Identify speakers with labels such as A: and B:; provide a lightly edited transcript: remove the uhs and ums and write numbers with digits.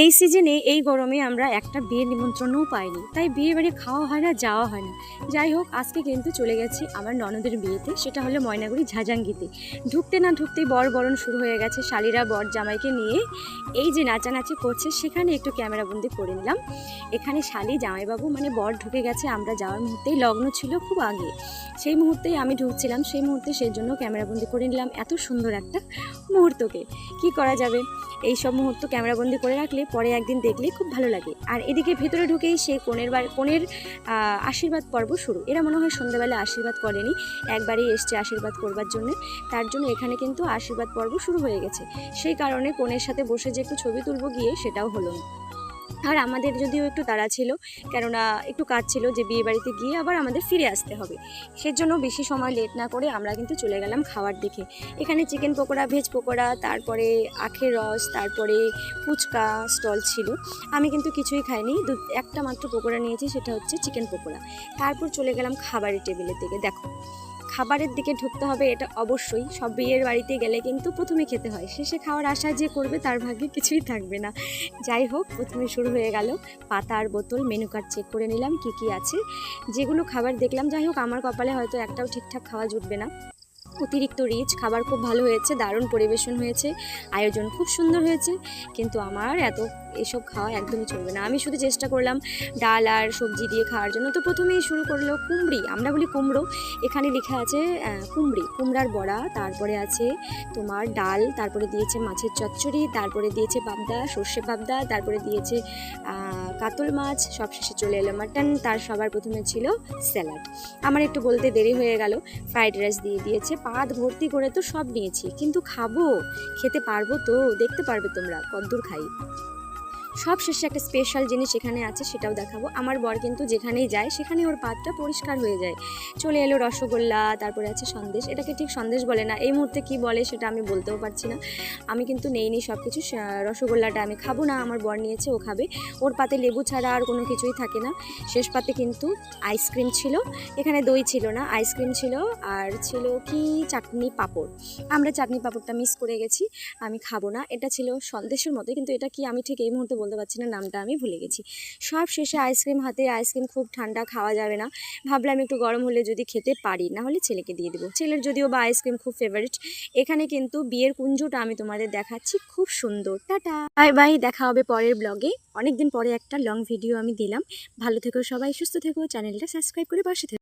A: এই সিজনে এই গরমে আমরা একটা বিয়ের নিমন্ত্রণও পাইনি, তাই বিয়ে বাড়ি খাওয়া হয় না, যাওয়া হয় না। যাই হোক, আজকে কিন্তু চলে গেছি আমার ননদের বিয়েতে, সেটা হলো ময়নাগুড়ি ঝাঁঝাঙ্গিতে। ঢুকতে না ঢুকতেই বরণ শুরু হয়ে গেছে। শালিরা বর জামাইকে নিয়ে এই যে নাচানাচি করছে, সেখানে একটু ক্যামেরাবন্দি করে নিলাম। এখানে শালি জামাইবাবু মানে বর ঢুকে গেছে, আমরা যাওয়ার মুহূর্তেই লগ্ন ছিল খুব আগে, সেই মুহূর্তেই আমি ঢুকছিলাম, সেই মুহূর্তে সেই জন্য ক্যামেরাবন্দি করে নিলাম এত সুন্দর একটা মুহূর্তকে। কি করা যাবে, এই সব মুহূর্ত ক্যামেরাবন্দি করে রাখলে পরে একদিন দেখলে খুব ভালো লাগে। আর এদিকে ভেতরে ঢুকেই সে কনের আশীর্বাদ পর্ব শুরু। এরা মনে হয় সন্ধ্যাবেলা আশীর্বাদ করেনি, একবারই এসছে আশীর্বাদ করবার জন্য। তার জন্য এখানে কিন্তু আশীর্বাদ পর্ব শুরু হয়ে গেছে। সেই কারণে কনের সাথে বসে যে একটু ছবি তুলবো গিয়ে, সেটাও হলো না। আর আমাদের যদিও একটু তাড়া ছিল, কেননা একটু কাজ ছিল যে বিয়ে বাড়িতে গিয়ে আবার আমাদের ফিরে আসতে হবে। সেজন্য বেশি সময় লেট না করে আমরা কিন্তু চলে গেলাম খাওয়ার দিকে। এখানে চিকেন পকোড়া, ভেজ পকোড়া, তারপরে আখের রস, তারপরে ফুচকা স্টল ছিল। আমি কিন্তু কিছুই খাইনি, একটা মাত্র পকোড়া নিয়েছি, সেটা হচ্ছে চিকেন পকোড়া। তারপর চলে গেলাম খাবারের টেবিলের দিকে। দেখো, খাবারের দিকে ঢুকতে হবে, এটা অবশ্যই সব বিয়ের বাড়িতে গেলে কিন্তু প্রথমে খেতে হয়, শেষে খাওয়ার আশা যে করবে তার ভাগ্যে কিছুই থাকবে না। যাই হোক, প্রথমে শুরু হয়ে গেল পাতা আর বোতল, মেনু কার্ড চেক করে নিলাম কি কি আছে, যেগুলো খাবার দেখলাম। যাই হোক, আমার কপালে হয়তো একটাও ঠিকঠাক খাওয়া জুটবে না। অতিরিক্ত রিচ, খাবার খুব ভালো হয়েছে, দারুণ পরিবেশন হয়েছে, আয়োজন খুব সুন্দর হয়েছে, কিন্তু আমার এসব খাওয়া একদমই চলবে না। আমি শুধু চেষ্টা করলাম ডাল আর সবজি দিয়ে খাওয়ার জন্য। তো প্রথমেই শুরু করলো কুমড়ি, আমরা বলি কুমড়ো, এখানে লেখা আছে কুমড়ার বড়া। তারপরে আছে তোমার ডাল, তারপরে দিয়েছে মাছের চচ্চড়ি, তারপরে দিয়েছে পাবদা, সর্ষে পাবদা, তারপরে দিয়েছে কাতল মাছ, সবশেষে চলে এলো মাটন। তার সবার প্রথমে ছিল স্যালাড। আমার একটু বলতে দেরি হয়ে গেল, ফ্রাইড রাইস দিয়ে দিয়েছে, পাত ভর্তি করে তো সব নিয়েছি, কিন্তু খাবো, খেতে পারবো তো, দেখতে পারবে তোমরা কদ্দূর খাই। সব শেষে একটা স্পেশাল জিনিস এখানে আছে, সেটাও দেখাবো। আমার বর কিন্তু যেখানেই যায় সেখানে ওর পাতটা পরিষ্কার হয়ে যায়। চলে এলো রসগোল্লা, তারপরে আছে সন্দেশ। এটাকে ঠিক সন্দেশ বলে না, এই মুহূর্তে কি বলে সেটা আমি বলতেও পারছি না। আমি কিন্তু নেইনি সব কিছু। রসগোল্লাটা আমি খাবো না, আমার বর নিয়েছে, ও খাবে। ওর পাতে লেবু ছাড়া আর কোনো কিছুই থাকে না। শেষ পাতে কিন্তু আইসক্রিম ছিল, এখানে দই ছিল না, আইসক্রিম ছিল, আর ছিল কি চাটনি পাঁপড়। আমরা চাটনি পাঁপড়টা মিস করে গেছি, আমি খাবো না। এটা ছিল সন্দেশের মতো, কিন্তু এটা কি আমি ঠিক এই মুহূর্তে বলতে পারছি না, নামটা আমি ভুলে গেছি। সব শেষে আইসক্রিম হাতে, আইসক্রিম খুব ঠান্ডা, খাওয়া যাবে না। ভাবলাম একটু গরম হলে যদি খেতে পারি, না হলে ছেলেকে দিয়ে দেবো। ছেলের যদিও বা আইসক্রিম খুব ফেভারিট। এখানে কিন্তু বিয়ের কুঞ্জটা আমি তোমাদের দেখাচ্ছি, খুব সুন্দর। টাটা, বাই বাই, দেখা হবে পরের ব্লগে। অনেকদিন পরে একটা লং ভিডিও আমি দিলাম। ভালো থেকো সবাই, সুস্থ থেকো, চ্যানেলটা সাবস্ক্রাইব করে পাশে থেকো।